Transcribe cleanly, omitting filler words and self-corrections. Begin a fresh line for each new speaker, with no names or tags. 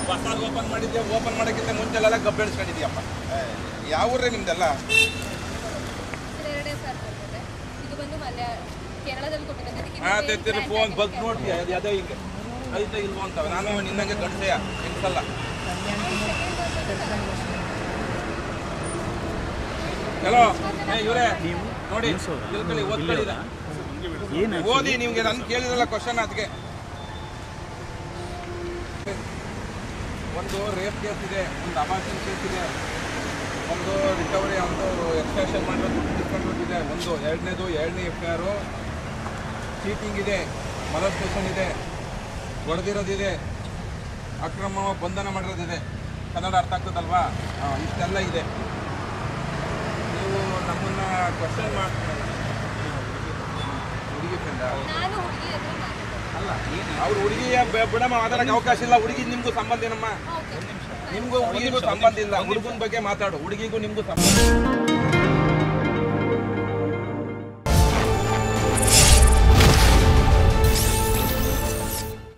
ಹೊಸದಾಗಿ ಓಪನ್ ಮಾಡಿದ್ದೆ, ಓಪನ್ ಮಾಡೋಕ್ಕಿಂತ ಮುಂಚೆಲ್ಲ ಗಬ್ಬು ಬೆಳೆಸ್ಕೊಂಡಿದ್ಯಪ್ಪ. ಯಾವ ಊರೇ ನಿಮ್ದೆಲ್ಲ? ಫೋನ್ ಬಗ್ ನೋಡ್ತೀಯ ಅದೇ ಹಿಂಗೆ ಐತೆ ಇಲ್ವೋ ಅಂತವೆ. ನಾನು ನಿನ್ನಂಗೆ ಗಂಟೆಯ ಹೆಂಗಲ್ಲ. ಹಲೋ ಇವರೇ ನೋಡಿ ತಿಳ್ಕೊಳ್ಳಿ, ಓದ್ಕೊಳ್ಳಿಲ್ಲ ಓದಿ. ನಿಮ್ಗೆ ನಾನು ಕೇಳಿದ್ರಲ್ಲ ಕ್ವಶನ್, ಅದಕ್ಕೆ ಒಂದು ರೇಪ್ ಕೇಸ್ ಇದೆ, ಒಂದು ಅಬಾರ್ಷನ್ ಕೇಸ್ ಇದೆ, ಒಂದು ರಿಕವರಿ ಒಂದು ಎಕ್ಸ್ಟ್ರಾಕ್ಷನ್ ಮಾಡಿರೋದು ಡಿಸ್ಕೌಂಟ್ ಇದೆ, ಒಂದು ಎರಡನೇ FIR ಚೀಟಿಂಗ್ ಇದೆ, ಮೊಲಸ್ಟೇಷನ್ ಇದೆ, ಹೊಡೆದಿರೋದಿದೆ, ಅಕ್ರಮ ಬಂಧನ ಮಾಡಿರೋದಿದೆ. ಕನ್ನಡ ಅರ್ಥ ಆಗ್ತದಲ್ವಾ? ಇಷ್ಟೆಲ್ಲ ಇದೆ. ನೀವು ನಮ್ಮನ್ನ ಕ್ವಶನ್ ಮಾಡ್ತೀರ. ಹುಡುಗಿ ಫ್ರೆಂಡ ಅಲ್ಲ, ಅವ್ರು ಹುಡುಗಿಯ ಬಿಡಮ್ಮ ಮಾತಾಡಕ್ಕೆ ಅವಕಾಶ ಇಲ್ಲ. ಹುಡುಗಿ ನಿಮ್ಗೂ ಸಂಬಂಧ ಏನಮ್ಮ? ನಿಮ್ಗೂ ಹುಡುಗಿಗೂ ಸಂಬಂಧ ಇಲ್ಲ. ಹುಡುಗನ ಬಗ್ಗೆ ಮಾತಾಡು, ಹುಡುಗಿಗೂ ನಿಮ್ಗೂ ಸಂಬಂಧ.